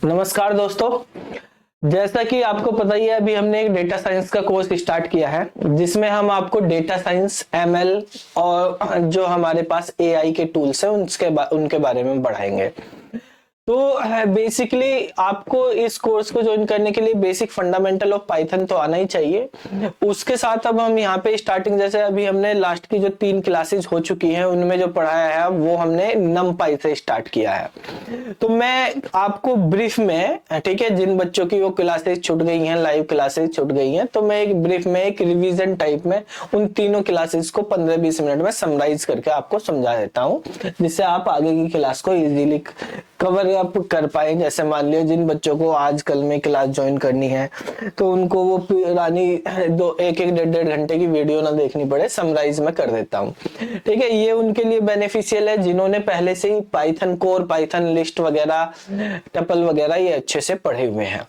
नमस्कार दोस्तों। जैसा कि आपको पता ही है, अभी हमने एक डेटा साइंस का कोर्स स्टार्ट किया है जिसमें हम आपको डेटा साइंस, एमएल और जो हमारे पास एआई के टूल्स हैं उनके बारे में बढ़ाएंगे। तो बेसिकली आपको इस कोर्स को ज्वाइन करने के लिए बेसिक फंडामेंटल ऑफ पाइथन तो आना ही चाहिए। उसके साथ अब हम यहाँ पे स्टार्टिंग, जैसे अभी हमने लास्ट की जो 3 क्लासेस हो चुकी हैं उनमें जो पढ़ाया है वो हमने नमपाई से स्टार्ट किया है। तो मैं आपको ब्रीफ में, ठीक है, जिन बच्चों की वो क्लासेस छूट गई हैं, लाइव क्लासेस छूट गई हैं, तो मैं एक ब्रीफ में एक रिवीजन टाइप में उन तीनों क्लासेस को 15-20 मिनट में समराइज करके आपको समझा देता हूँ, जिससे आप आगे की क्लास को इजीली कवर अप कर पाए। जैसे मान लियो जिन बच्चों को आजकल में क्लास ज्वाइन करनी है तो उनको वो पुरानी एक डेढ़ घंटे की वीडियो ना देखनी पड़े, समराइज में कर देता हूँ। ठीक है, ये उनके लिए बेनिफिशियल है जिन्होंने पहले से ही पाइथन कोर, पाइथन लिस्ट वगैरह, टपल वगैरह ये अच्छे से पढ़े हुए हैं।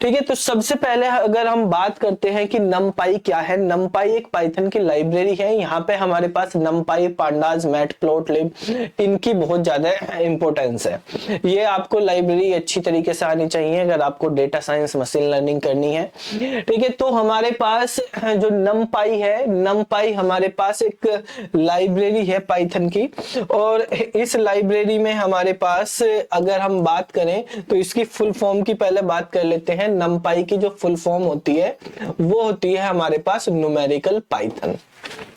ठीक है, तो सबसे पहले अगर हम बात करते हैं कि नमपाई क्या है। नमपाई एक पाइथन की लाइब्रेरी है। यहाँ पे हमारे पास नमपाई, पांडास, मैटप्लोटलिब, इनकी बहुत ज्यादा इंपॉर्टेंस है। ये आपको लाइब्रेरी अच्छी तरीके से आनी चाहिए अगर आपको डेटा साइंस, मशीन लर्निंग करनी है। ठीक है, तो हमारे पास जो नमपाई है, नमपाई हमारे पास एक लाइब्रेरी है पाइथन की, और इस लाइब्रेरी में हमारे पास अगर हम बात करें तो इसकी फुल फॉर्म की पहले बात कर लेते हैं। नमपाई की जो फुल फॉर्म होती है वो होती है हमारे पास न्यूमेरिकल पाइथन।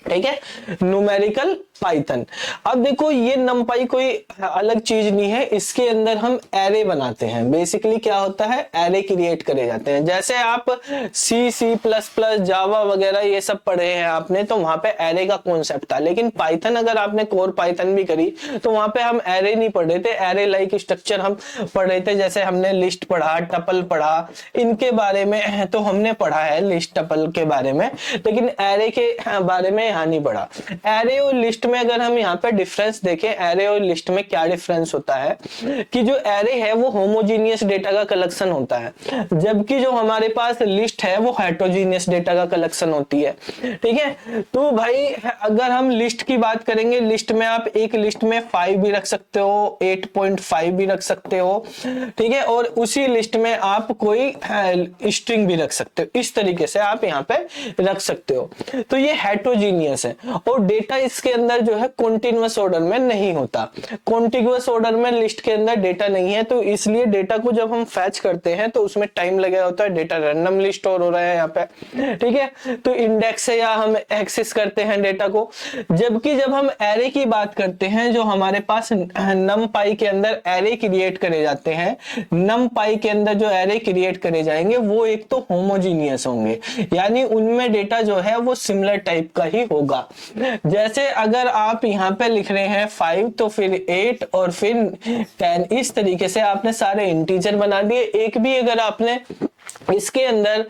ठीक है, न्यूमेरिकल पाइथन। अब देखो, ये नमपाई कोई अलग चीज नहीं है, इसके अंदर हम एरे बनाते हैं। बेसिकली क्या होता है, एरे क्रिएट करे जाते हैं। जैसे आप सी प्लस प्लस, जावा वगैरह ये सब पढ़े हैं आपने, तो वहां पे एरे का कॉन्सेप्ट था। लेकिन पाइथन अगर आपने कोर पाइथन भी करी तो वहां पे हम एरे नहीं पढ़ रहे थे, एरे लाइक स्ट्रक्चर हम पढ़ रहे थे। जैसे हमने लिस्ट पढ़ा, टपल पढ़ा, इनके बारे में तो हमने पढ़ा है, लिस्ट टपल के बारे में, लेकिन एरे के बारे में यहाँ नहीं पढ़ा। एरे और लिस्ट में अगर हम यहाँ पे डिफरेंस देखें, एरे और लिस्ट में क्या डिफरेंस होता है कि जो एरे है वो होमोजीनियस डेटा का कलेक्शन होता है, जबकि जो हमारे पास लिस्ट है वो हेटेरोजीनियस डेटा का कलेक्शन होती है। ठीक है, तो भाई अगर हम लिस्ट की बात करेंगे, लिस्ट में आप एक लिस्ट में 5 भी रख सकते हो, 8.5 भी रख सकते हो। ठीक है, और उसी लिस्ट में आप कोई स्ट्रिंग भी रख सकते हो। इस तरीके से आप यहाँ पे रख सकते हो। तो ये हेटेरोजीनियस है, और डेटा इसके अंदर जो है कॉन्टिन्यूअस ऑर्डर में नहीं होता। कॉन्टिग्युअस ऑर्डर में लिस्ट के अंदर डेटा नहीं है, तो इसलिए डेटा को जब हम फैच करते हैं तो उसमें टाइम लगा होता है। डेटा रैंडमली स्टोर हो रहा है यहाँ पे। ठीक है, तो इंडेक्स से या हम एक्सेस करते हैं डेटा को। जबकि जब हम एरे की बात करते हैं, जो हमारे पास नमपाई के अंदर एरे क्रिएट करे जाते हैं, नमपाई के अंदर जो एरे क्रिएट करे जाएंगे वो एक तो होमोजीनियस होंगे, यानी उनमें डेटा जो है वो सिमिलर टाइप का ही होगा। जैसे अगर आप यहाँ पे लिख रहे हैं 5 तो फिर 8 और फिर 10, इस तरीके से आपने सारे इंटीजर बना दिए। एक भी अगर आपने इसके अंदर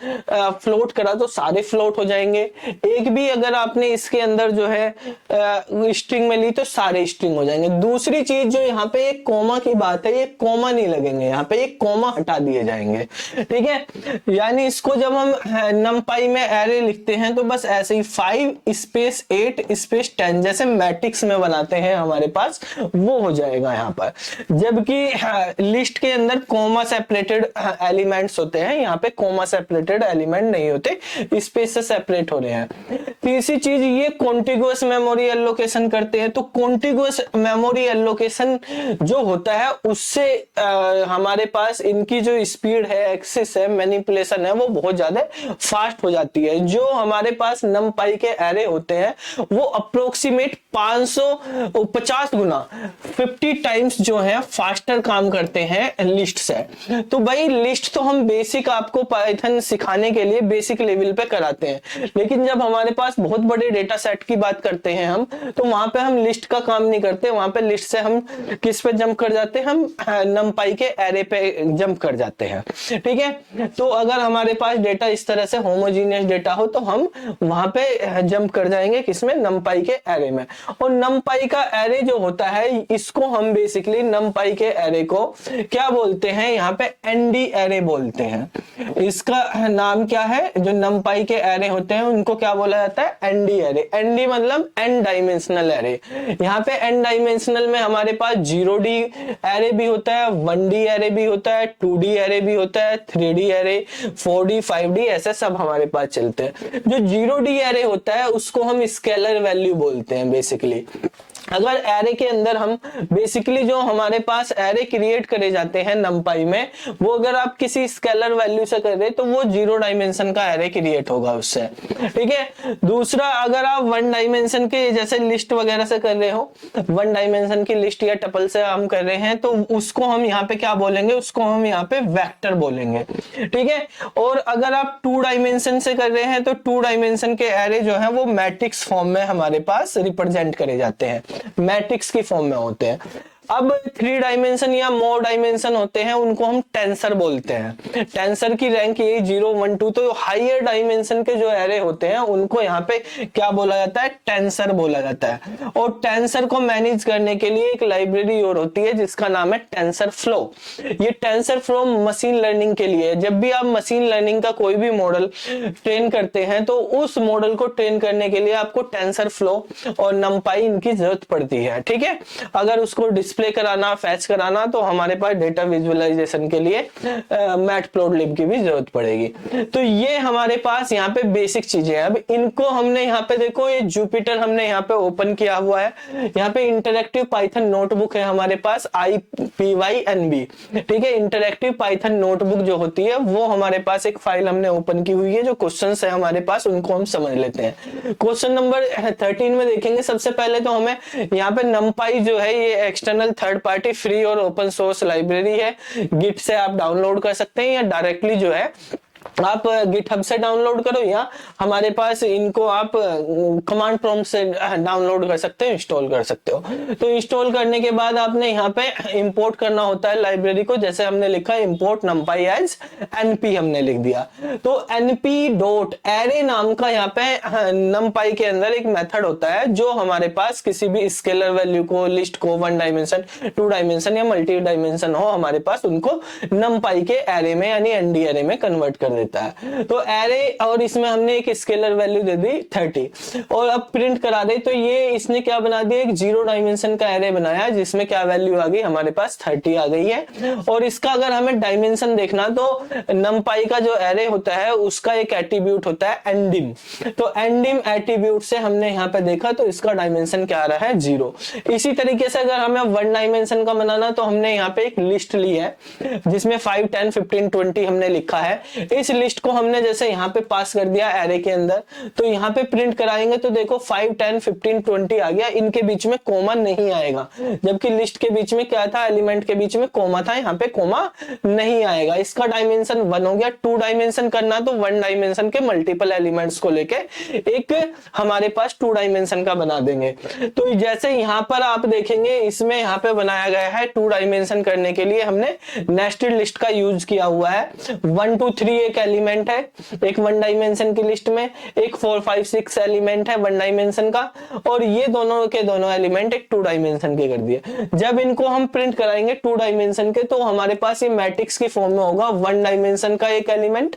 फ्लोट करा तो सारे फ्लोट हो जाएंगे। एक भी अगर आपने इसके अंदर जो है स्ट्रिंग में ली तो सारे स्ट्रिंग हो जाएंगे। दूसरी चीज जो यहाँ पे एक कोमा की बात है, ये कोमा नहीं लगेंगे, यहाँ पे एक कोमा हटा दिए जाएंगे। ठीक है, यानी इसको जब हम नमपाई में एरे लिखते हैं तो बस ऐसे ही 5 स्पेस 8 स्पेस 10 जैसे मैट्रिक्स में बनाते हैं हमारे पास, वो हो जाएगा यहाँ पर। जबकि लिस्ट के अंदर कोमा सेपरेटेड एलिमेंट्स होते हैं, यहाँ पे कोमा सेपरेटेड एलिमेंट नहीं होते, स्पेस से सेपरेट हो रहे हैं। तीसरी चीज, ये कॉन्टिग्युअस मेमोरी एलोकेशन करते हैं। तो कॉन्टिग्युअस मेमोरी एलोकेशन जो होता है उससे हमारे पास इनकी जो स्पीड है, एक्सेस है, मैनिपुलेशन है, वो बहुत ज्यादा फास्ट हो जाती है। जो हमारे पास नमपाई के एरे होते हैं वो अप्रोक्सीमेट 550 गुना 50 टाइम्स जो है फास्टर काम करते हैं लिस्ट से। तो भाई लिस्ट तो हम बेसिक आपको पाइथन सिखाने के लिए बेसिक लेवल पे कराते हैं, लेकिन जब हमारे पास बहुत बड़े डेटा सेट की बात करते हैं हम, तो वहां पे हम लिस्ट का काम नहीं करते। वहां पे लिस्ट से हम किस पे जंप कर जाते हैं, हम नमपाई के एरे पे जंप कर जाते हैं। ठीक है, तो अगर हमारे पास डेटा इस तरह से होमोजीनियस डेटा हो तो हम वहां पे जंप कर जाएंगे किसमें, नमपाई के एरे में। और नमपाई का एरे जो होता है, इसको हम बेसिकली नमपाई के एरे को क्या बोलते हैं, यहाँ पे एनडी एरे बोलते हैं। इसका नाम क्या है, जो नमपाई के एरे होते हैं उनको क्या बोला जाता है, एनडी एरे। एनडी मतलब एन डायमेंशनल एरे। यहाँ पे एन डायमेंशनल में हमारे पास 0D एरे भी होता है, 1D एरे भी होता है, 2D एरे भी होता है, 3D एरे, 4D 5D ऐसे सब हमारे पास चलते हैं। जो 0D एरे होता है उसको हम स्केलर वैल्यू बोलते हैं बेसिकली। अगर एरे के अंदर हम बेसिकली जो हमारे पास एरे क्रिएट करे जाते हैं नमपाई में, वो अगर आप किसी स्केलर वैल्यू से कर रहे तो वो 0 डायमेंशन का एरे क्रिएट होगा उससे, ठीक है। दूसरा, अगर आप 1 डायमेंशन के जैसे लिस्ट वगैरह से कर रहे हो, 1 डायमेंशन की लिस्ट या टपल से हम कर रहे हैं, तो उसको हम यहाँ पे क्या बोलेंगे, उसको हम यहाँ पे वेक्टर बोलेंगे, ठीक है। और अगर आप 2 डायमेंशन से कर रहे हैं तो 2 डायमेंशन के एरे जो है वो मैट्रिक्स फॉर्म में हमारे पास रिप्रेजेंट करे जाते हैं, मैट्रिक्स की फॉर्म में होते हैं। अब 3 डायमेंशन या मोर डायमेंशन होते हैं उनको हम टेंसर बोलते हैं। टेंसर की रैंक यही 0 1 2, तो हायर डायमेंशन के जो एरे होते हैं उनको यहाँ पे क्या बोला जाता है, टेंसर बोला जाता है। और टेंसर को मैनेज करने के लिए एक लाइब्रेरी और होती है जिसका नाम है टेंसर फ्लो। ये टेंसर फ्लो मशीन लर्निंग के लिए, जब भी आप मशीन लर्निंग का कोई भी मॉडल ट्रेन करते हैं तो उस मॉडल को ट्रेन करने के लिए आपको टेंसर फ्लो और नमपाई इनकी जरूरत पड़ती है, ठीक है। अगर उसको डिस्प्ले कराना, फैच कराना, तो हमारे पास डेटा विजुअलाइजेशन के लिए मैटप्लॉटलिब की भी जरूरत पड़ेगी। तो ये हमारे पास यहाँ पे बेसिक चीजें हैं। अब इनको हमने यहाँ पे देखो, ये जुपिटर हमने यहाँ पे ओपन किया हुआ है। यहाँ पे इंटरेक्टिव पाइथन नोटबुक है हमारे पास, IPYNB, ठीक है। इंटरेक्टिव पाइथन नोटबुक जो होती है वो हमारे पास एक फाइल हमने ओपन की हुई है। जो क्वेश्चंस है हमारे पास उनको हम समझ लेते हैं। क्वेश्चन नंबर 13 में देखेंगे। सबसे पहले तो हमें यहाँ पे नमपाई जो है ये एक्सटर्नल थर्ड पार्टी फ्री और ओपन सोर्स लाइब्रेरी है। गिट से आप डाउनलोड कर सकते हैं या डायरेक्टली जो है आप गिटहब से डाउनलोड करो, या हमारे पास इनको आप कमांड प्रॉम्प्ट से डाउनलोड कर सकते हो, इंस्टॉल कर सकते हो। तो इंस्टॉल करने के बाद आपने यहाँ पे इंपोर्ट करना होता है लाइब्रेरी को। जैसे हमने लिखा इंपोर्ट numpy एज np हमने लिख दिया। तो np.array नाम का यहाँ पे numpy के अंदर एक मेथड होता है जो हमारे पास किसी भी स्केलर वैल्यू को, लिस्ट को 1 डायमेंशन 2 डायमेंशन या मल्टी डायमेंशन हो हमारे पास, उनको numpy के एरे में यानी nd एरे में कन्वर्ट कर देता है। तो एरे, और इसमें हमने एक स्केलर वैल्यू दे दी 30 और अब प्रिंट करा दे। तो ये इसने क्या बना दिया, एक 0 डायमेंशन का एरे बनाया जिसमें क्या वैल्यू आ गई, हमारे पास 30 आ गई है। और इसका अगर हमें डायमेंशन देखना तो नमपाई का जो एरे होता है उसका एक एट्रीब्यूट होता है एंडिम। तो एंडिम एट्रीब्यूट से हमने यहाँ पे देखा तो इसका डायमेंशन क्या आ रहा है, 0। इसी तरीके से अगर हमें 1 डायमेंशन का बनाना तो हमने यहाँ पे एक लिस्ट ली है जिसमें 5 10 15 20 हमने लिखा है। इस लिस्ट को हमने जैसे यहाँ पे पास कर दिया एरे के अंदर, तो यहाँ पे प्रिंट कराएंगे तो देखो 5 10 15 20 आ गया। इनके बीच में कोमा नहीं आएगा, जबकि लिस्ट के बीच में क्या था, एलिमेंट के बीच में कोमा था, यहाँ पे कोमा नहीं आएगा। इसका डायमेंशन 1 हो गया। 2 डायमेंशन करना तो 1 डायमेंशन के मल्टीपल एलिमेंट्स को लेके एक हमारे पास 2 डायमेंशन का बना देंगे। तो जैसे यहाँ पर आप देखेंगे इसमें यहाँ पे बनाया गया है 2 डायमेंशन करने के लिए हमने नेस्टेड लिस्ट का यूज किया हुआ है। 1 2 3 एक एलिमेंट है एक 1 डायमेंशन की लिस्ट में, एक 4 5 6 एलिमेंट है 1 डायमेंशन का, और ये दोनों के दोनों एलिमेंट एक 2 डायमेंशन के कर दिए। जब इनको हम प्रिंट कराएंगे 2 डायमेंशन के तो हमारे पास ये मैट्रिक्स की फॉर्म में होगा। 1 डायमेंशन का एक एलिमेंट,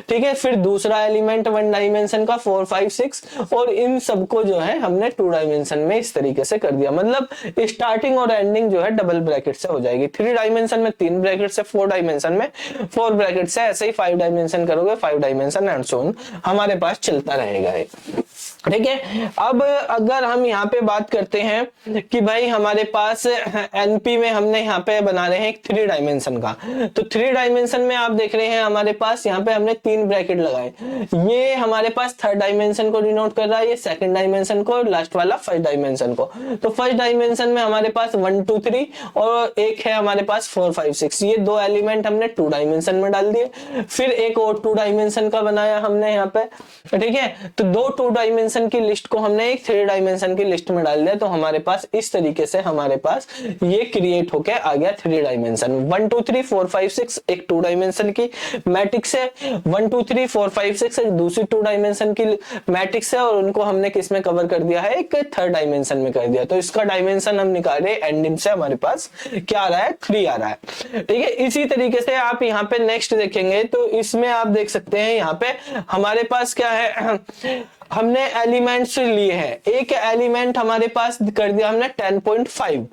ठीक है, फिर दूसरा एलिमेंट 1 डायमेंशन का 4 5 6, और इन सबको जो है हमने 2 डायमेंशन में इस तरीके से कर दिया। मतलब स्टार्टिंग और एंडिंग जो है डबल ब्रैकेट से हो जाएगी। 3 डायमेंशन में 3 ब्रैकेट से, 4 डायमेंशन में 4 ब्रैकेट से, ऐसे ही 5 डायमेंशन करोगे 5 डायमेंशन एंड सो ऑन हमारे पास चलता रहेगा। ठीक है। अब अगर हम यहाँ पे बात करते हैं कि भाई हमारे पास एनपी में हमने यहाँ पे बना रहे हैं एक 3 डायमेंशन का, तो 3 डायमेंशन में आप देख रहे हैं हमारे पास यहाँ पे हमने 3 ब्रैकेट लगाए। ये हमारे पास 3rd डायमेंशन को डिनोट कर रहा है, ये 2nd डायमेंशन को, लास्ट वाला 1st डायमेंशन को। तो 1st डायमेंशन में हमारे पास 1 2 3 और एक है हमारे पास 4 5 6, ये 2 एलिमेंट हमने 2 डायमेंशन में डाल दिए। फिर एक और 2 डायमेंशन का बनाया हमने यहाँ पे, ठीक है। तो 2 2 डायमेंशन डायमेंशन की लिस्ट को हमने एक 3 डायमेंशन की लिस्ट में डाल दिया, तो हमारे पास इस तरीके से हमारे पास ये क्रिएट होके आ गया 3 डायमेंशन। 1 2 3 4 5 6 एक 2 डायमेंशन की मैट्रिक्स है, 1 2 3 4 5 6 एक दूसरी 2 डायमेंशन की मैट्रिक्स है, और उनको हमने किस में कवर कर दिया है, एक 3rd डायमेंशन में कर दिया। तो इसका डायमेंशन हम निकाल रहे हैं, एंडिंग से हमारे पास क्या आ रहा है, 3 आ रहा है। ठीक है, इसी तरीके से आप यहाँ पे नेक्स्ट देखेंगे तो इसमें आप देख सकते हैं यहाँ पे हमारे पास क्या है, हमने एलिमेंट्स लिए हैं। एक एलिमेंट हमारे पास कर दिया हमने 10.5।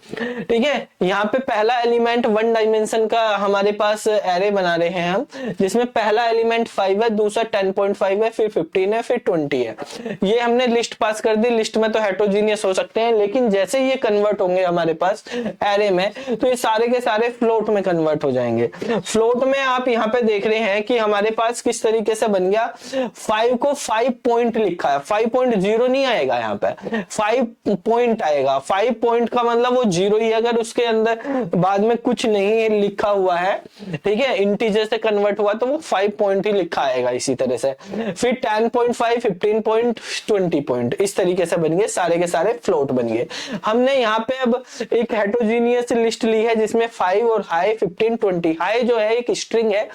ठीक है, यहाँ पे पहला एलिमेंट 1 डायमेंशन का हमारे पास एरे बना रहे हैं हम, जिसमें पहला एलिमेंट 5 है, दूसरा 10.5 है, फिर 15 है, फिर 20 है। ये हमने लिस्ट पास कर दी। लिस्ट में तो हेटेरोजीनियस हो सकते हैं, लेकिन जैसे ये कन्वर्ट होंगे हमारे पास एरे में, तो ये सारे के सारे फ्लोट में कन्वर्ट हो जाएंगे। फ्लोट में आप यहाँ पे देख रहे हैं कि हमारे पास किस तरीके से बन गया, 5 को 5 पॉइंट लिखा है, 5.0 नहीं आएगा, यहाँ पे 5 पॉइंट आएगा। 5 पॉइंट का मतलब वो 0 ही, अगर उसके अंदर बाद में कुछ नहीं लिखा हुआ है, ठीक है, इंटीजर से कन्वर्ट हुआ, तो वो 5 पॉइंट ही लिखा आएगा इसी तरह से। फिर 10.5, 15 पॉइंट, 20 पॉइंट, इस तरीके से बन गए, सारे के सारे फ्लोट बन गए। हमने यहाँ पे अब एक हेटेरोजीनियस लिस्ट ली है, जिसमें 5 और हाई 15 20। हाई जो है एक स्ट्रिंग है,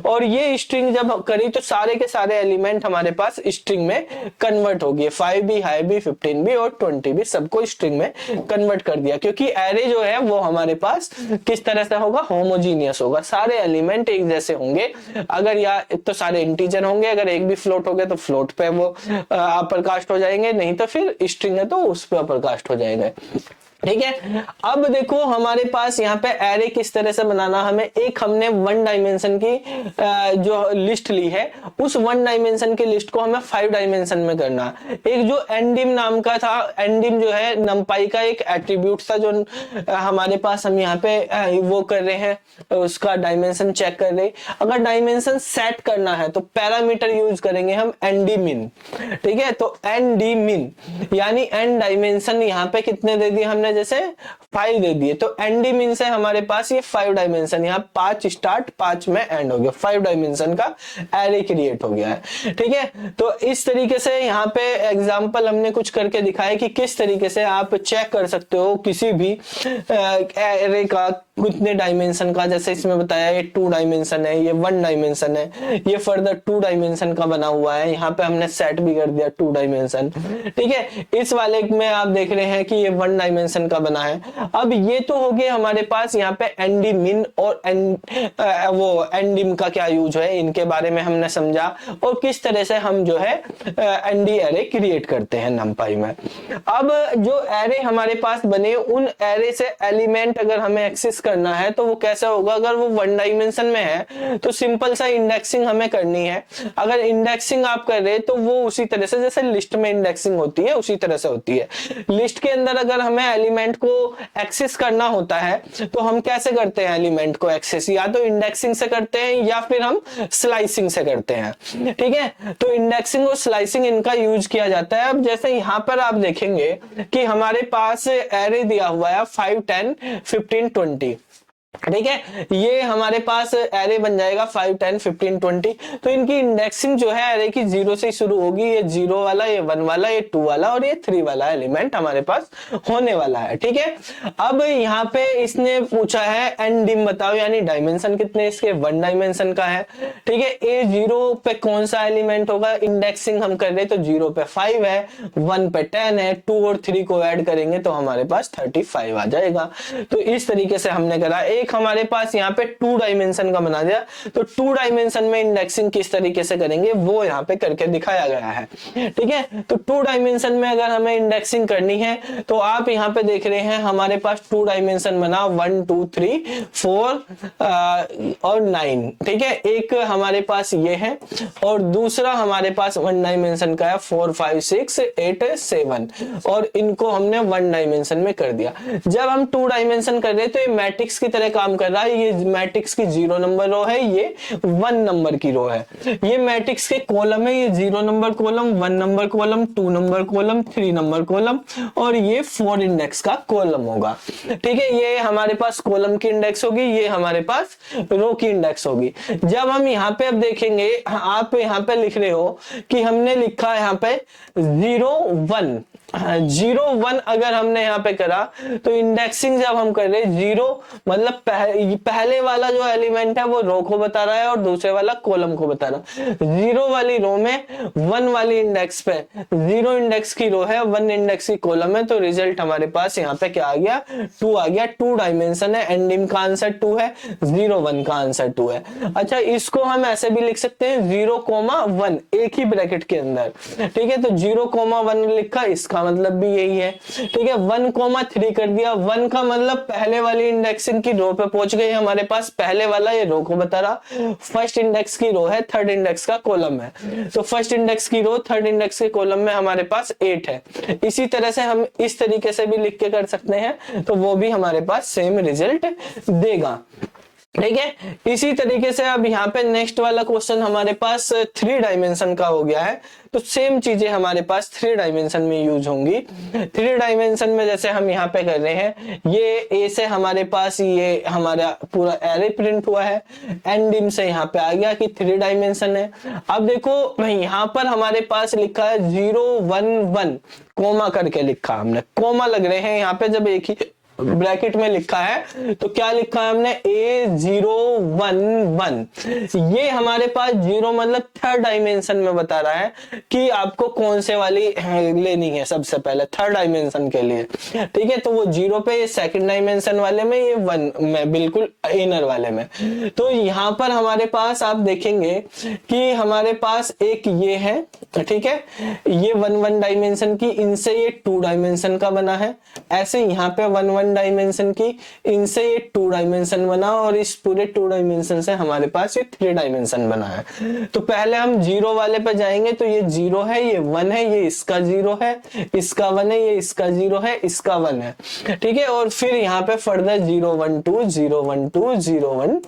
और ये स्ट्रिंग जब करी तो सारे के सारे एलिमेंट हमारे पास स्ट्रिंग में कन्वर्ट हो गए। 5 भी, हाई भी, 15 भी और 20 भी, सबको स्ट्रिंग में कन्वर्ट कर दिया, क्योंकि एरे जो है वो हमारे पास किस तरह से होगा, होमोजीनियस होगा, सारे एलिमेंट एक जैसे होंगे। अगर या तो सारे इंटीजर होंगे, अगर एक भी फ्लोट हो गया तो फ्लोट पे वो अपर कास्ट हो जाएंगे, नहीं तो फिर स्ट्रिंग है तो उस पे अपर कास्ट हो जाएंगे। ठीक है, अब देखो हमारे पास यहाँ पे एरे किस तरह से बनाना। हमें एक हमने 1 डायमेंशन की जो लिस्ट ली है, उस 1 डायमेंशन की लिस्ट को हमें 5 डायमेंशन में करना। एक जो एंडिम नाम का था, एंडिम जो है नंपाई का एक एट्रीब्यूट था, जो हमारे पास हम यहाँ पे वो कर रहे हैं, उसका डायमेंशन चेक कर रहे। अगर डायमेंशन सेट करना है तो पैरामीटर यूज करेंगे हम एनडीमिन। ठीक है, तो एनडीमिन यानी एन डायमेंशन यहाँ पे कितने दे दिए हमने, जैसे 5 दे दिए, तो एनडीमिन से हमारे पास ये 5 डायमेंशन, यहाँ 5 स्टार्ट 5 में एंड हो गया, 5 डायमेंशन का एरे क्रिएट हो गया है। ठीक है, तो इस तरीके से यहाँ पे एग्जांपल हमने कुछ करके दिखाया कि किस तरीके से आप चेक कर सकते हो किसी भी एरे का कितने डायमेंशन का। जैसे इसमें बताया ये 2 डायमेंशन है, ये 1 डायमेंशन है, ये फर्दर 2 डायमेंशन का बना हुआ है, यहाँ पे हमने सेट भी कर दिया 2 डायमेंशन। ठीक है, इस वाले में आप देख रहे हैं कि ये 1 डायमेंशन का बना है। अब ये तो हो गए हमारे पास यहाँ पे एनडीमिन और वो एनडिम का क्या यूज है, इनके बारे में हमने समझा, और किस तरह से हम जो है एनडी एरे क्रिएट करते हैं नंपाई में। अब जो एरे हमारे पास बने, उन एरे से एलिमेंट अगर हमें एक्सेस करना है तो वो कैसा होगा। अगर वो 1 डायमेंशन में है तो सिंपल सा इंडेक्सिंग हमें करनी है। अगर इंडेक्सिंग आप कर रहे तो वो उसी तरह से जैसे लिस्ट में इंडेक्सिंग होती है उसी तरह से होती है। लिस्ट के अंदर अगर हमें एलिमेंट को एक्सेस करना होता है तो हम कैसे करते हैं एलिमेंट को एक्सेस, या तो इंडेक्सिंग से करते हैं या फिर हम स्लाइसिंग से करते हैं। ठीक है, तो इंडेक्सिंग और स्लाइसिंग इनका यूज किया जाता है। अब जैसे यहां पर आप देखेंगे कि हमारे पास एरे दिया हुआ है 5 10 15 20। ठीक है, ये हमारे पास एरे बन जाएगा 5 10 15 20। तो इनकी इंडेक्सिंग जो है एरे की 0 से शुरू होगी। ये 0 वाला, ये 1 वाला, ये 2 वाला और ये 3 वाला एलिमेंट हमारे पास होने वाला है। ठीक है, अब यहाँ पे इसने पूछा है एनडिम बताओ, यानी डायमेंशन कितने इसके, 1 डायमेंशन का है। ठीक है, ए 0 पे कौन सा एलिमेंट होगा, इंडेक्सिंग हम कर रहे तो 0 पे 5 है, 1 पे 10 है, 2 और 3 को ऐड करेंगे तो हमारे पास 35 आ जाएगा। तो इस तरीके से हमने करा। हमारे पास यहाँ पे 2 डायमेंशन का बना दिया, तो 2 डायमेंशन में इंडेक्सिंग किस तरीके से करेंगे वो यहाँ पे करके दिखाया गया है। ठीक है, तो 2 डायमेंशन में अगर हमें इंडेक्सिंग करनी है तो आप यहाँ पे देख रहे हैं हमारे पास 2 डायमेंशन बना 1 2 3 4 और 9। ठीक है, एक हमारे पास ये है और दूसरा हमारे पास 1 डायमेंशन का है 4 5 6 8 7, और इनको हमने 1 डायमेंशन में कर दिया। जब हम 2 डायमेंशन कर रहे हैं तो ये मैट्रिक्स की तरह काम कर रहा है, ये मैट्रिक्स की 0 नंबर रो है, ये 1 नंबर की रो है। ये मैट्रिक्स के कॉलम है, ये 0 number column, 1 number column, 2 number column, 3 number column और ये 4 इंडेक्स का कॉलम होगा। ठीक है, ये हमारे पास कॉलम की इंडेक्स होगी, ये हमारे पास रो की इंडेक्स होगी। जब हम यहाँ पे अब देखेंगे, आप यहाँ पे लिख रहे हो कि हमने लिखा है यहाँ पे 0 1 0 1 अगर हमने यहाँ पे करा तो इंडेक्सिंग जब हम कर रहे हैं 0 मतलब पहले वाला जो एलिमेंट है वो रो को बता रहा है और दूसरे वाला कॉलम को बता रहा है। 0 वाली रो में 1 वाली इंडेक्स पे 0 इंडेक्स की रो है, 1 इंडेक्स की कॉलम है, तो रिजल्ट हमारे पास यहाँ पे क्या आ गया, 2 आ गया। 2 डायमेंशन है, एंडिंग का आंसर 2 है, 0 1 का आंसर 2 है। अच्छा, इसको हम ऐसे भी लिख सकते हैं 0,1 एक ही ब्रैकेट के अंदर। ठीक है, तो 0,1 लिखा, इसका मतलब भी यही है। ठीक है, 1,3 कर दिया, 1 का मतलब पहले वाली इंडेक्सिंग की रो पे पहुंच गए हमारे पास, पहले वाला ये रो को बता रहा, फर्स्ट इंडेक्स की रो है, थर्ड इंडेक्स का कॉलम है, तो फर्स्ट इंडेक्स की रो थर्ड इंडेक्स के कॉलम में हमारे पास 8 है। इसी तरह से हम इस तरीके से भी लिख के कर सकते हैं, तो वो भी हमारे पास सेम रिजल्ट देगा। ठीक है, इसी तरीके से अब यहाँ पे नेक्स्ट वाला क्वेश्चन हमारे पास 3 डायमेंशन का हो गया है, तो सेम चीजें हमारे पास 3 डायमेंशन में यूज होंगी। 3 डायमेंशन में जैसे हम यहाँ पे कर रहे हैं, ये ए से हमारे पास ये हमारा पूरा एरे प्रिंट हुआ है, एंडिंग से यहाँ पे आ गया कि 3 डायमेंशन है। अब देखो यहाँ पर हमारे पास लिखा है 0 1 1 कोमा करके लिखा, हमने कोमा लग रहे हैं यहाँ पे, जब एक ही ब्रैकेट में लिखा है तो क्या लिखा है हमने, A011। ये हमारे पास 0 मतलब थर्ड डायमेंशन में बता रहा है कि आपको कौन से वाली लेनी है सबसे पहले थर्ड डायमेंशन के लिए। ठीक है, तो वो 0 पे, ये सेकंड डायमेंशन वाले में, ये 1 में बिल्कुल इनर वाले में। तो यहाँ पर हमारे पास आप देखेंगे कि हमारे पास एक ये है, ठीक है, ये 1 1 डायमेंशन की, इनसे ये 2 डायमेंशन का बना है। ऐसे यहाँ पे 1 1 डायमेंशन की, इनसे ये 2 डायमेंशन बना, और इस पूरे 2 डायमेंशन से हमारे पास ये 3 डायमेंशन बना है। तो पहले हम 0 वाले पे जाएंगे, तो ये 0 है, ये 1 है, ये इसका 0 है, इसका 1 है, ये इसका 0 है, इसका 1 है। ठीक है, और फिर यहाँ पे फर्दर 0 1 2 0 1 2 0 1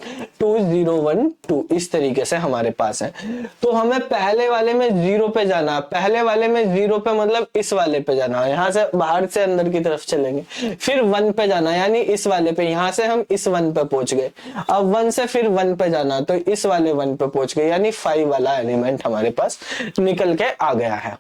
2 0 1 2 इस तरीके से हमारे पास है। तो हमें पहले वाले में 0 पे जाना, पहले वाले में 0 पे मतलब इस वाले पे जाना, यहाँ से बाहर से अंदर की तरफ चलेंगे, फिर 1 पे जाना, यानी इस वाले पे, यहां से हम इस 1 पे पहुंच गए। अब 1 से फिर 1 पे जाना, तो इस वाले 1 पे पहुंच गए, यानी 5 वाला एलिमेंट हमारे पास निकल के आ गया है।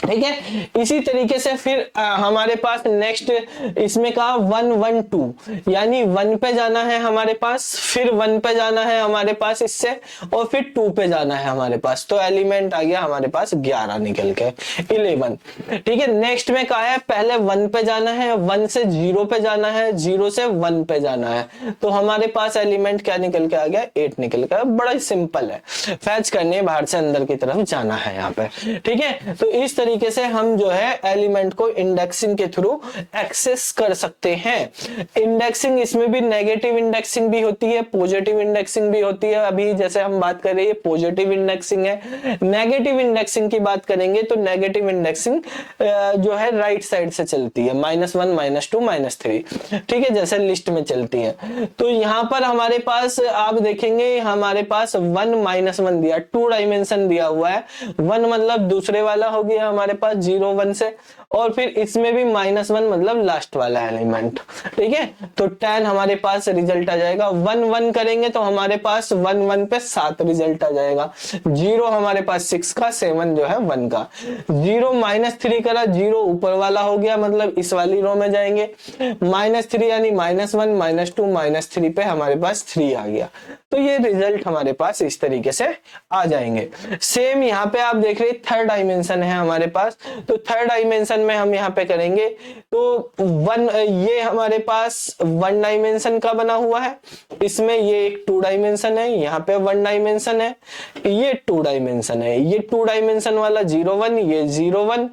ठीक है, इसी तरीके से फिर हमारे पास नेक्स्ट इसमें कहा 1 1 2, यानी 1 पे जाना है हमारे पास, फिर 1 पे जाना है हमारे पास इससे, और फिर 2 पे जाना है हमारे पास, तो एलिमेंट आ गया हमारे पास 11 निकल के 11। ठीक है, नेक्स्ट में कहा है पहले 1 पे जाना है, 1 से 0 पे जाना है, 0 से 1 पे जाना है, तो हमारे पास एलिमेंट क्या निकल के आ गया, 8 निकल के। बड़ा ही सिंपल है, फैच करने बाहर से अंदर की तरफ जाना है यहाँ पे। ठीक है, तो इस तरीके से हम जो है एलिमेंट को इंडेक्सिंग के थ्रू एक्सेस कर सकते हैं। इंडेक्सिंग, इसमें भी नेगेटिव इंडेक्सिंग भी होती है, पॉजिटिव इंडेक्सिंग भी होती है। अभी जैसे हम बात कर रहे हैं पॉजिटिव इंडेक्सिंग है। नेगेटिव इंडेक्सिंग की बात करेंगे तो नेगेटिव इंडेक्सिंग जो है राइट साइड से चलती है, -1 -2 -3। ठीक है, जैसे लिस्ट में चलती है। तो यहाँ पर हमारे पास आप देखेंगे हमारे पास 1 -1 दिया, 2 डायमेंशन दिया हुआ है। 1 मतलब दूसरे वाला हो गया हमारे पास 0 1 से, और फिर इसमें भी -1 मतलब लास्ट वाला एलिमेंट। ठीक है, तो 10 हमारे पास रिजल्ट आ जाएगा। 1 1 करेंगे तो हमारे पास 1 1 पे 7 रिजल्ट आ जाएगा। 0 हमारे पास 6 का, 7 जो है 1 का। 0 -3 करा, 0 ऊपर वाला हो गया, मतलब इस वाली रो में जाएंगे। -3 यानी -1 -2 -3 पे हमारे पास 3 आ गया। तो ये रिजल्ट हमारे पास इस तरीके से आ जाएंगे। सेम यहाँ पे आप देख रहे हैं थर्ड डायमेंशन है हमारे पास, तो थर्ड डायमेंशन में हम यहाँ पे करेंगे तो 1 ये हमारे पास 1 डायमेंशन का बना हुआ है, इसमें ये एक 2 डायमेंशन है, यहाँ पे 1 डायमेंशन है, ये 2 डायमेंशन है, ये 2 डायमेंशन वाला 0 1, ये 0 1।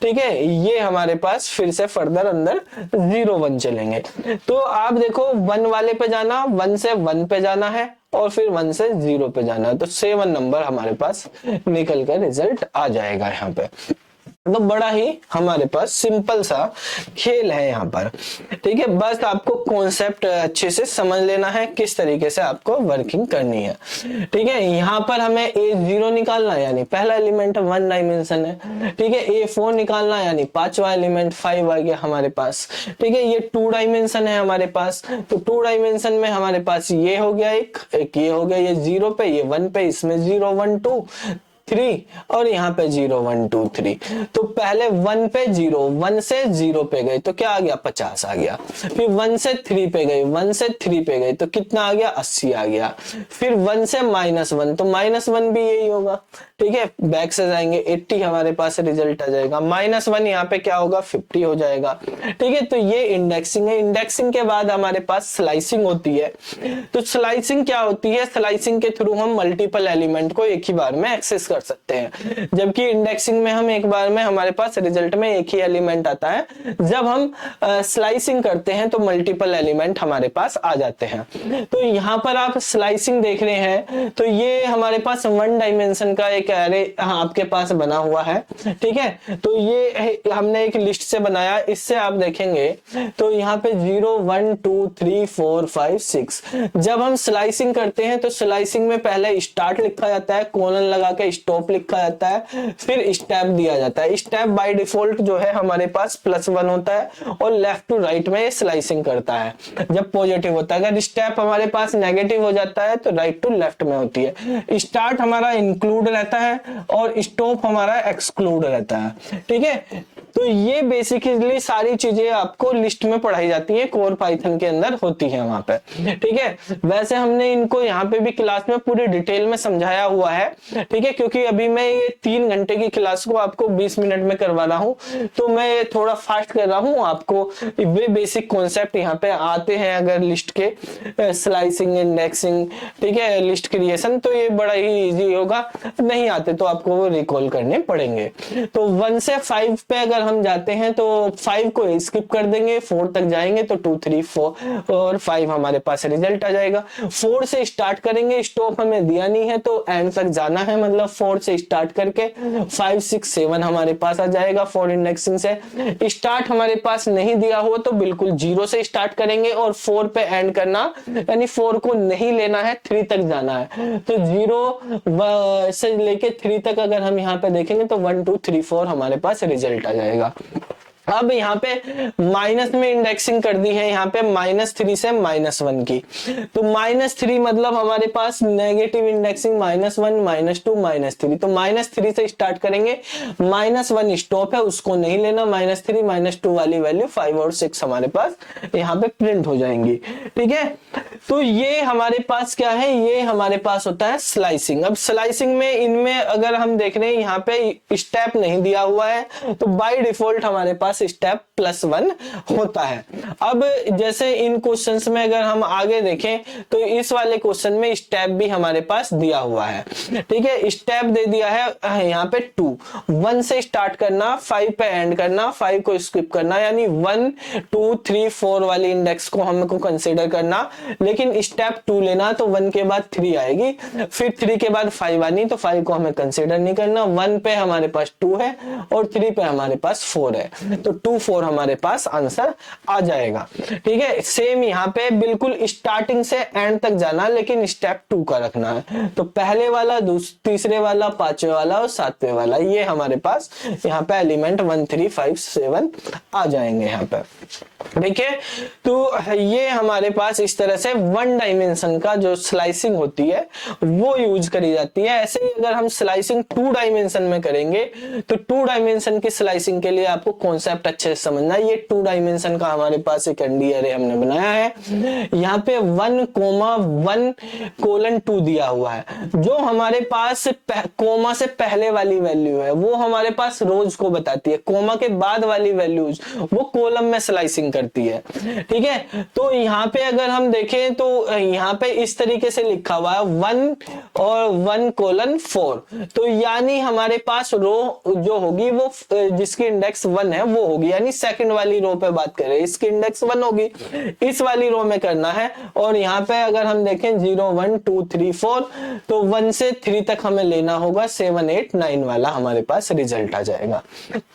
ठीक है, ये हमारे पास फिर से फर्दर अंदर 0 1 चलेंगे। तो आप देखो 1 वाले पे जाना, 1 से 1 पे जाना है, और फिर 1 से 0 पे जाना है, तो 7 नंबर हमारे पास निकल कर रिजल्ट आ जाएगा यहाँ पे। तो बड़ा ही हमारे पास सिंपल सा खेल है यहाँ पर, ठीक है। बस आपको कॉन्सेप्ट अच्छे से समझ लेना है, किस तरीके से आपको वर्किंग करनी है, ठीक है। यहाँ पर हमें A0 निकालना है, यानी पहला एलिमेंट 1 डायमेंशन है, ठीक है। A4 निकालना है, यानी पांचवा एलिमेंट 5 आ गया हमारे पास, ठीक है। ये 2 डायमेंशन है हमारे पास, तो 2 डायमेंशन में हमारे पास ये हो गया, एक ये हो गया, ये 0 पे, ये 1 पे, इसमें 0 1 2 3 और यहाँ पे 0 1 2 3। तो पहले 1 पे 0, 1 से 0 पे गए तो क्या आ गया, 50 आ गया। फिर 1 से 3 पे गए, 1 से 3 पे गए तो कितना आ गया, 80 आ गया। फिर 1 से -1, तो -1 भी यही होगा, ठीक है। बैक से जाएंगे 80 हमारे पास रिजल्ट आ जाएगा, -1 यहाँ पे क्या होगा, 50 हो जाएगा, ठीक है। तो ये इंडेक्सिंग है। इंडेक्सिंग के बाद हमारे पास स्लाइसिंग होती है। तो स्लाइसिंग क्या होती है, स्लाइसिंग के थ्रू हम मल्टीपल एलिमेंट को एक ही बार में एक्सेस कर सकते हैं, जबकि इंडेक्सिंग में हम एक बार में हमारे पास रिजल्ट में एक ही एलिमेंट आता है। जब हम स्लाइसिंग करते हैं तो मल्टीपल एलिमेंट हमारे पास आ जाते हैं। तो यहाँ पर आप स्लाइसिंग देख रहे हैं, तो ये हमारे पास 1 डायमेंशन का एक एरे आपके पास बना हुआ है, ठीक है। तो ये हमने एक लिस्ट से बनाया, इससे आप देखेंगे तो यहाँ पे 0 1 2 3 4 5 6। जब हम स्लाइसिंग करते हैं तो स्लाइसिंग में पहले स्टार्ट लिखा जाता है, कोलन लगा के स्टॉप लिखा जाता है, फिर स्टेप दिया जाता है। स्टेप बाय डिफॉल्ट जो है हमारे पास +1 होता है और लेफ्ट टू राइट में स्लाइसिंग करता है जब पॉजिटिव होता है। अगर स्टेप हमारे पास नेगेटिव हो जाता है तो राइट टू लेफ्ट में होती है। स्टार्ट हमारा इंक्लूड रहता है और स्टॉप हमारा एक्सक्लूड रहता है, ठीक है। तो ये बेसिकली सारी चीजें आपको लिस्ट में पढ़ाई जाती है, कोर पाइथन के अंदर होती है वहां पे, ठीक है। वैसे हमने इनको यहाँ पे भी क्लास में पूरी डिटेल में समझाया हुआ है, ठीक है, क्योंकि अभी मैं ये 3 घंटे की क्लास को आपको 20 मिनट में करवा रहा हूँ, तो मैं थोड़ा फास्ट कर रहा हूँ। आपको वे बेसिक कॉन्सेप्ट यहाँ पे आते हैं अगर लिस्ट के, स्लाइसिंग, इंडेक्सिंग, ठीक है, लिस्ट क्रिएशन, तो ये बड़ा ही इजी होगा। नहीं आते तो आपको वो रिकॉल करने पड़ेंगे। तो 1 से 5 पे अगर हम जाते हैं तो 5 को स्किप कर देंगे, 4 तक जाएंगे तो 2 3 4 और 5 हमारे पास रिजल्ट आ जाएगा। 4 से स्टार्ट करेंगे, स्टॉप हमें दिया नहीं है तो एंड तक जाना है, मतलब 4 से स्टार्ट करके 5 6 7 हमारे पास आ जाएगा। 4 इंडेक्सिंग से स्टार्ट हमारे पास नहीं दिया हो तो बिल्कुल 0 से स्टार्ट करेंगे और 4 पे एंड करना, यानी 4 को नहीं लेना है, 3 तक जाना है। तो 0 से लेके 3 तक अगर हम यहाँ पे देखेंगे तो 1 2 3 4 हमारे पास रिजल्ट आ जाएगा। अब यहाँ पे माइनस में इंडेक्सिंग कर दी है, यहाँ पे -3 से -1 की। तो -3 मतलब हमारे पास नेगेटिव इंडेक्सिंग, -1 -2 -3। तो -3 से स्टार्ट करेंगे, -1 स्टॉप है, उसको नहीं लेना। -3 -2 वाली वैल्यू 5 और 6 हमारे पास यहाँ पे प्रिंट हो जाएंगी, ठीक है। तो ये हमारे पास क्या है, ये हमारे पास होता है स्लाइसिंग। अब स्लाइसिंग में इनमें अगर हम देख रहे हैं यहाँ पे स्टेप नहीं दिया हुआ है, तो बाय डिफॉल्ट हमारे पास स्टेप +1 होता है। अब जैसे इन क्वेश्चंस में अगर हम आगे देखें तो इस वाले क्वेश्चन में स्टेप भी हमारे पास दिया हुआ है, ठीक है। स्टेप दे दिया है यहाँ पे 2, 1 से स्टार्ट करना, 5 पे एंड करना, 5 को स्किप करना, यानी 1 2 3 4 वाली इंडेक्स को हमको कंसीडर करना, लेकिन स्टेप 2 लेना तो 1 के बाद 3 आएगी, फिर 3 के बाद 5 आनी, तो 5 को हमें कंसीडर नहीं करना। 1 पे हमारे पास 2 है और 3 पे हमारे पास 4 है, तो 2 4 हमारे पास आंसर आ जाएगा, ठीक है। सेम यहाँ पे बिल्कुल स्टार्टिंग से एंड तक जाना, लेकिन स्टेप 2 का रखना है। तो पहले वाला, तीसरे वाला, 5वें वाला और 7वें वाला, ये हमारे पास यहाँ पे एलिमेंट 1 3 5 7 आ जाएंगे यहाँ पे, ठीक है। तो ये हमारे पास इस तरह से 1 डायमेंशन का जो स्लाइसिंग होती है वो यूज करी जाती है। ऐसे ही अगर हम स्लाइसिंग 2 डायमेंशन में करेंगे तो 2 डायमेंशन की स्लाइसिंग के लिए आपको कॉन्सेप्ट अच्छे से समझना है। ये 2 डायमेंशन का हमारे पास एक एनडी अरे हमने बनाया है। यहाँ पे 1,1:2 दिया हुआ है। जो हमारे पास कोमा से पहले वाली वैल्यू है वो हमारे पास रोज को बताती है, कोमा के बाद वाली वैल्यूज वो कॉलम में स्लाइसिंग करती है। ठीक है, तो यहाँ पे अगर हम देखें तो यहाँ पे इस तरीके से लिखा हुआ है 1 और 1:4, तो यानी हमारे पास रो जो होगी वो जिसकी इंडेक्स 1 है वो होगी, यानी सेकंड वाली रो पे बात करें इसकी इंडेक्स 1 होगी, इस वाली रो में करना है। और यहाँ पे अगर हम देखें 0 1 2 3 4, तो 1 से 3 तक हमें लेना होगा, 7 8 9 वाला हमारे पास रिजल्ट आ जाएगा।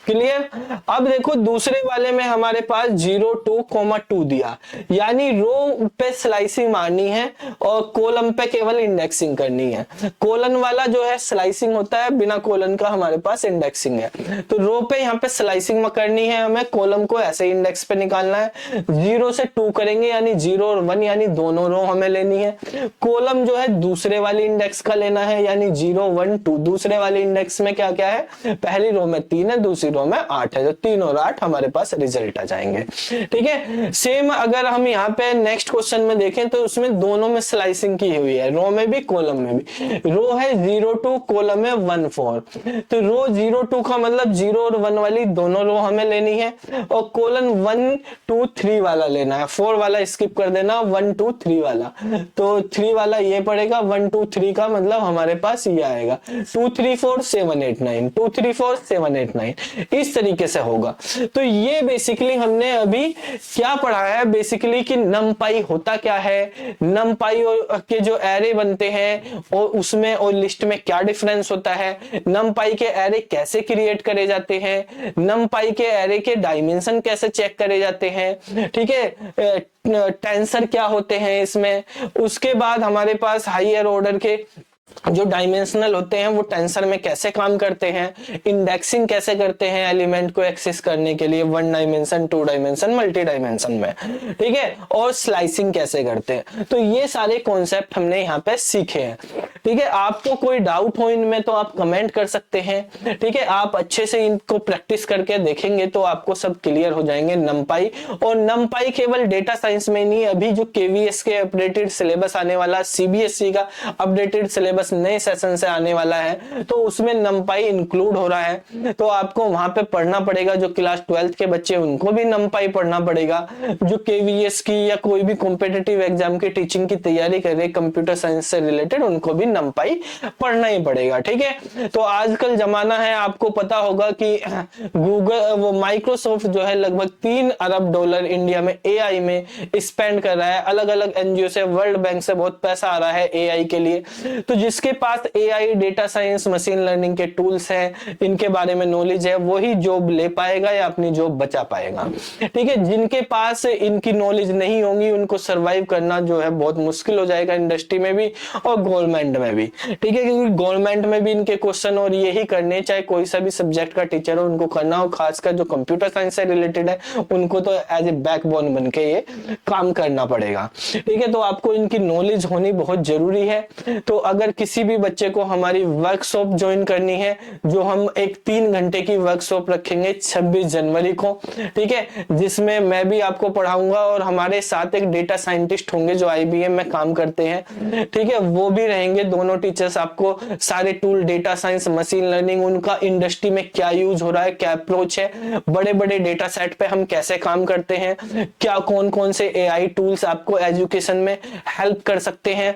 क्लियर। अब देखो दूसरे वाले में हमारे पास 0 2 2 दिया, यानी रो पे स्लाइसिंग मारनी है और कॉलम पे केवल इंडेक्सिंग करनी है। कॉलन वाला जो है स्लाइसिंग होता है, बिना कॉलन का हमारे पास इंडेक्सिंग है। तो रो पे यहाँ पे स्लाइसिंग करनी है हमें, कॉलम को ऐसे इंडेक्स पे निकालना है। 0 से 2 करेंगे यानी 0 और 1, यानी दोनों रो हमें लेनी है। कॉलम जो है दूसरे वाली इंडेक्स का लेना है, यानी 0 1 2। दूसरे वाले इंडेक्स में क्या क्या है, पहली रो में 3 है, दूसरी रो में 8 है, तो 3 और 8 हमारे पास रिजल्ट आ जाएंगे। ठीक है, सेम अगर हम यहाँ पे नेक्स्ट क्वेश्चन में देखें तो उसमें दोनों में स्लाइसिंग की हुई है, रो में भी कॉलम में भी। रो है 0 2, कॉलम में 1 4, तो रो 0 2 का मतलब 0 और 1 वाली दोनों रो हमें लेनी है, और कॉलन 1 2 3 वाला लेना है। 4 वाला स्किप कर देना, 1 2 3 वाला, तो 3 वाला ये पड़ेगा, 1 2 3 का मतलब हमारे पास ये आएगा 2 3 4 7 8 9, 2 3 4 7 8 9, इस तरीके से होगा। तो ये बेसिकली हमने अभी क्या पढ़ा है बेसिकली कि नमपाई होता क्या है, नमपाई के जो एरे बनते हैं और उसमें और लिस्ट में क्या डिफरेंस होता है, नमपाई के एरे कैसे क्रिएट करे जाते हैं, नमपाई के एरे के डायमेंशन कैसे चेक करे जाते हैं। ठीक है, टेंसर क्या होते हैं इसमें। उसके बाद हमारे पास हायर ऑर्डर के जो डायमेंशनल होते हैं वो टेंसर में कैसे काम करते हैं, इंडेक्सिंग कैसे करते हैं एलिमेंट को एक्सेस करने के लिए 1 डायमेंशन 2 डायमेंशन मल्टी डायमेंशन में। ठीक है, और स्लाइसिंग कैसे करते हैं। तो ये सारे कॉन्सेप्ट हमने यहाँ पे सीखे हैं। ठीक है, आपको कोई डाउट हो इनमें तो आप कमेंट कर सकते हैं। ठीक है, आप अच्छे से इनको प्रैक्टिस करके देखेंगे तो आपको सब क्लियर हो जाएंगे नमपाई। और नमपाई केवल डेटा साइंस में नहीं, अभी जो केवीएस के अपडेटेड सिलेबस आने वाला, सीबीएसई का अपडेटेड सिलेबस नए सेशन से आने वाला है, तो उसमें नमपाई इंक्लूड हो रहा है। तो आपको वहां पे पढ़ना पड़ेगा, जो क्लास 12th के बच्चे उनको भी नमपाई पढ़ना पड़ेगा, जो केवीएस की या कोई भी कॉम्पिटिटिव एग्जाम की टीचिंग की तैयारी कर रहे कंप्यूटर साइंस से रिलेटेड उनको भी नमपाई पढ़ना ही पड़ेगा। ठीक है, तो आजकल जमाना है, आपको पता होगा कि गूगल वो माइक्रोसॉफ्ट जो है लगभग $3 अरब इंडिया में एआई में स्पेंड कर रहा है। अलग अलग एनजीओ से, वर्ल्ड बैंक से बहुत पैसा आ रहा है एआई के लिए। तो जिसके पास AI, data science, machine learning के टूल्स हैं, इनके बारे में नॉलेज है, वही जॉब ले पाएगा या अपनी जॉब बचा पाएगा। ठीक है, जिनके पास इनकी नॉलेज नहीं होगी उनको सरवाइव करना जो है बहुत मुश्किल हो जाएगा, इंडस्ट्री में भी और गवर्नमेंट में भी। ठीक है, क्योंकि गवर्नमेंट में भी इनके क्वेश्चन और यही करने, चाहे कोई सा भी सब्जेक्ट का टीचर हो उनको करना हो, खासकर जो कंप्यूटर साइंस से रिलेटेड है उनको तो एज ए बैकबोन बन के ये काम करना पड़ेगा। ठीक है, तो आपको इनकी नॉलेज होनी बहुत जरूरी है। तो अगर किसी भी बच्चे को हमारी वर्कशॉप ज्वाइन करनी है, जो हम एक 3 घंटे की वर्कशॉप रखेंगे 26 जनवरी को। ठीक है, जिसमें मैं भी आपको पढ़ाऊंगा और हमारे साथ एक डेटा साइंटिस्ट होंगे जो आईबीएम में काम करते हैं। ठीक है, वो भी रहेंगे, दोनों टीचर्स आपको सारे tool, data science, machine learning, उनका इंडस्ट्री में क्या यूज हो रहा है, क्या अप्रोच है, बड़े बड़े डेटा सेट पे हम कैसे काम करते हैं, क्या कौन कौन से एआई टूल्स आपको एजुकेशन में हेल्प कर सकते हैं,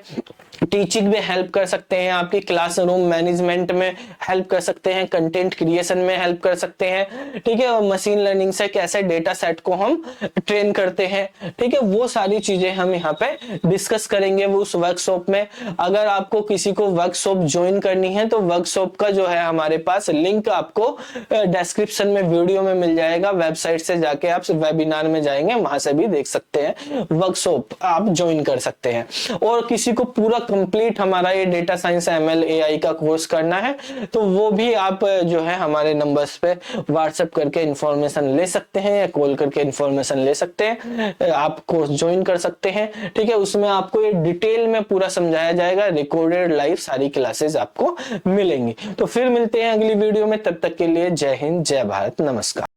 टीचिंग में हेल्प कर सकते हैं, आपकी क्लासरूम मैनेजमेंट में हेल्प कर सकते हैं, कंटेंट क्रिएशन में हेल्प कर सकते हैं। ठीक है, और मशीन लर्निंग से कैसे डेटा सेट को हम ट्रेन करते हैं। ठीक है, वो सारी चीजें हम यहाँ पे डिस्कस करेंगे वो उस वर्कशॉप में। अगर आपको किसी को वर्कशॉप ज्वाइन करनी है तो वर्कशॉप का जो है हमारे पास लिंक आपको डिस्क्रिप्शन में वीडियो में मिल जाएगा। वेबसाइट से जाके आप वेबिनार में जाएंगे, वहां से भी देख सकते हैं, वर्कशॉप आप ज्वाइन कर सकते हैं। और किसी को पूरा कंप्लीट हमारा ये डेटा साइंस एमएल एआई का कोर्स करना है तो वो भी आप जो है हमारे नंबर्स पे व्हाट्सएप करके इंफॉर्मेशन ले सकते हैं या कॉल करके इंफॉर्मेशन ले सकते हैं, आप कोर्स ज्वाइन कर सकते हैं। ठीक है, उसमें आपको ये डिटेल में पूरा समझाया जाएगा, रिकॉर्डेड लाइव सारी क्लासेस आपको मिलेंगी। तो फिर मिलते हैं अगली वीडियो में, तब तक के लिए जय हिंद, जय भारत, नमस्कार।